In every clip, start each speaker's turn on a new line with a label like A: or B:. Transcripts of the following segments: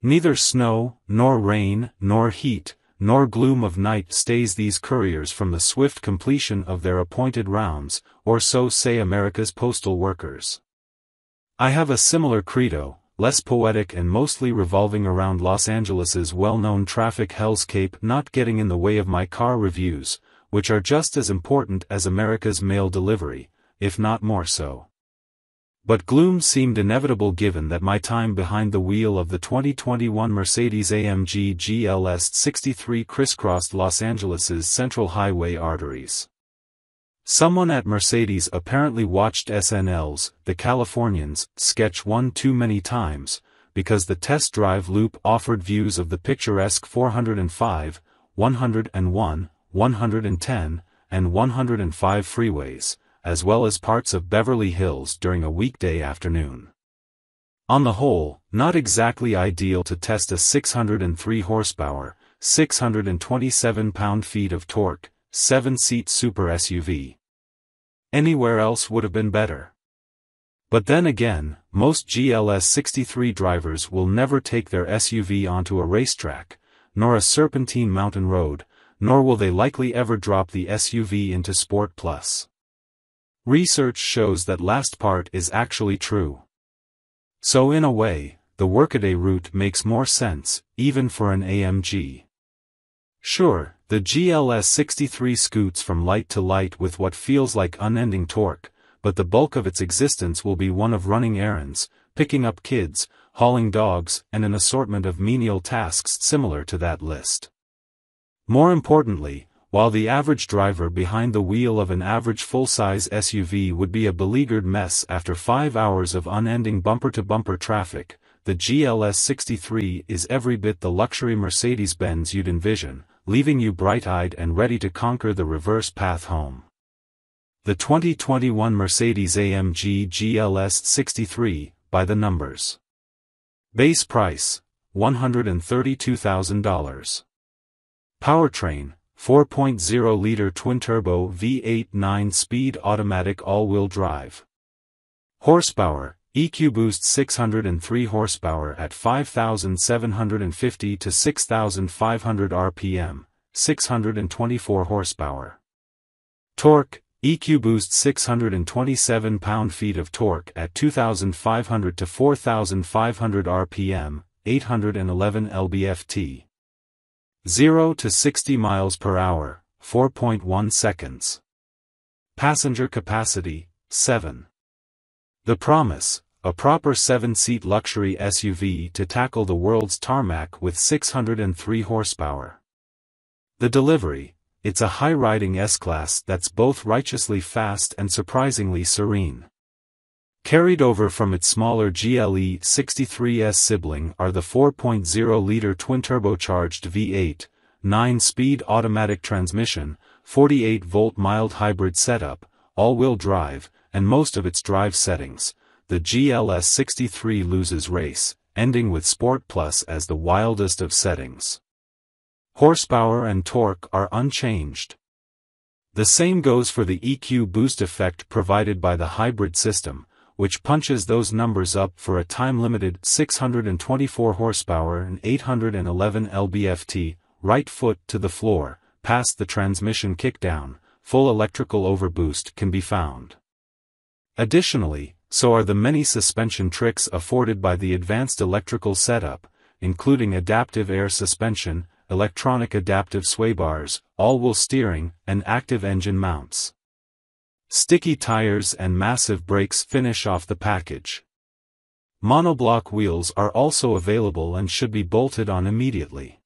A: Neither snow, nor rain, nor heat, nor gloom of night stays these couriers from the swift completion of their appointed rounds, or so say America's postal workers. I have a similar credo, less poetic and mostly revolving around Los Angeles's well-known traffic hellscape not getting in the way of my car reviews, which are just as important as America's mail delivery, if not more so. But gloom seemed inevitable given that my time behind the wheel of the 2021 Mercedes-AMG GLS 63 crisscrossed Los Angeles's central highway arteries. Someone at Mercedes apparently watched SNL's The Californians sketch one too many times, because the test drive loop offered views of the picturesque 405, 101, 110, and 105 freeways, as well as parts of Beverly Hills during a weekday afternoon. On the whole, not exactly ideal to test a 603 horsepower, 627 pound-feet of torque, 7-seat super SUV. Anywhere else would have been better. But then again, most GLS 63 drivers will never take their SUV onto a racetrack, nor a serpentine mountain road, nor will they likely ever drop the SUV into Sport Plus. Research shows that last part is actually true. So in a way, the workaday route makes more sense, even for an AMG. Sure, the GLS 63 scoots from light to light with what feels like unending torque, but the bulk of its existence will be one of running errands, picking up kids, hauling dogs, and an assortment of menial tasks similar to that list. More importantly, while the average driver behind the wheel of an average full-size SUV would be a beleaguered mess after 5 hours of unending bumper-to-bumper traffic, the GLS 63 is every bit the luxury Mercedes-Benz you'd envision, leaving you bright-eyed and ready to conquer the reverse path home. The 2021 Mercedes-AMG GLS 63, by the numbers. Base price, $132,000. Powertrain, 4.0-liter twin-turbo V8 9-speed automatic all-wheel drive. Horsepower, EQ-Boost 603 horsepower at 5,750 to 6,500 RPM, 624 horsepower. Torque, EQ-Boost 627 pound-feet of torque at 2,500 to 4,500 RPM, 811 lb-ft. 0 to 60 miles per hour, 4.1 seconds. Passenger capacity, 7. The promise, a proper 7-seat luxury SUV to tackle the world's tarmac with 603 horsepower. The delivery, it's a high-riding S-Class that's both righteously fast and surprisingly serene. Carried over from its smaller GLE 63S sibling are the 4.0-liter twin-turbocharged V8, 9-speed automatic transmission, 48-volt mild hybrid setup, all-wheel drive, and most of its drive settings. The GLS 63 loses race, ending with Sport Plus as the wildest of settings. Horsepower and torque are unchanged. The same goes for the EQ boost effect provided by the hybrid system, which punches those numbers up for a time-limited 624 horsepower and 811 lb-ft, right foot to the floor, past the transmission kickdown, full electrical overboost can be found. Additionally, so are the many suspension tricks afforded by the advanced electrical setup, including adaptive air suspension, electronic adaptive sway bars, all-wheel steering, and active engine mounts. Sticky tires and massive brakes finish off the package. Monoblock wheels are also available and should be bolted on immediately.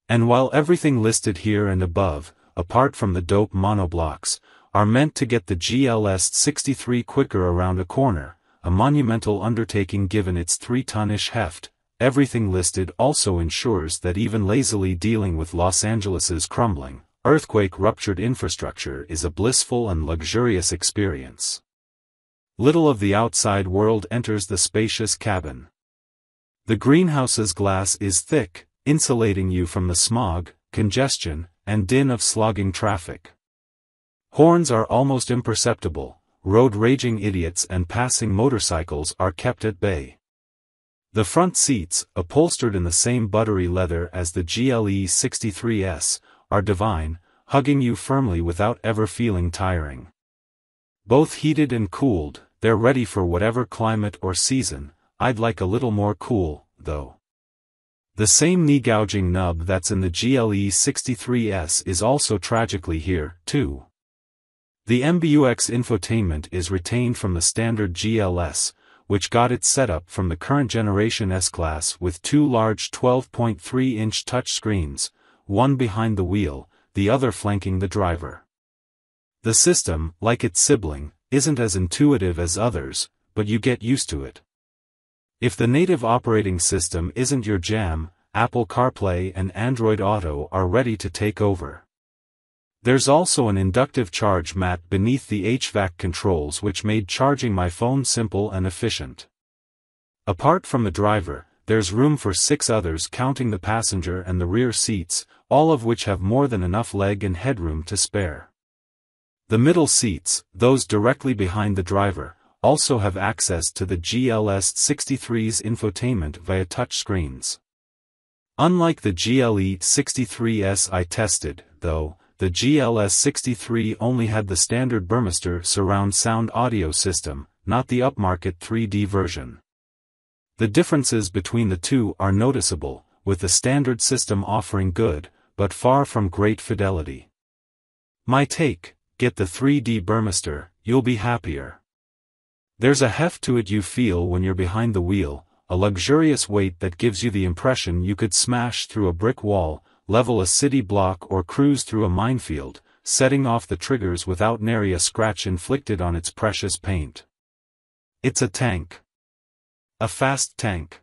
A: And while everything listed here and above, apart from the dope monoblocks, are meant to get the GLS 63 quicker around a corner, a monumental undertaking given its 3-ton-ish heft, everything listed also ensures that even lazily dealing with Los Angeles's crumbling, earthquake-ruptured infrastructure is a blissful and luxurious experience. Little of the outside world enters the spacious cabin. The greenhouse's glass is thick, insulating you from the smog, congestion, and din of slogging traffic. Horns are almost imperceptible, road-raging idiots and passing motorcycles are kept at bay. The front seats, upholstered in the same buttery leather as the GLE 63S, are divine, hugging you firmly without ever feeling tiring. Both heated and cooled, they're ready for whatever climate or season. I'd like a little more cool, though. The same knee-gouging nub that's in the GLE 63S is also tragically here, too. The MBUX infotainment is retained from the standard GLS, which got its setup from the current generation S-Class with two large 12.3-inch touchscreens, one behind the wheel, the other flanking the driver. The system, like its sibling, isn't as intuitive as others, but you get used to it. If the native operating system isn't your jam, Apple CarPlay and Android Auto are ready to take over. There's also an inductive charge mat beneath the HVAC controls which made charging my phone simple and efficient. Apart from the driver, there's room for 6 others counting the passenger and the rear seats, all of which have more than enough leg and headroom to spare. The middle seats, those directly behind the driver, also have access to the GLS 63's infotainment via touchscreens. Unlike the GLE 63S I tested, though, the GLS 63 only had the standard Burmester surround sound audio system, not the upmarket 3D version. The differences between the two are noticeable, with the standard system offering good, but far from great fidelity. My take: get the 3D Burmester, you'll be happier. There's a heft to it you feel when you're behind the wheel, a luxurious weight that gives you the impression you could smash through a brick wall, level a city block or cruise through a minefield, setting off the triggers without nary a scratch inflicted on its precious paint. It's a tank. A fast tank.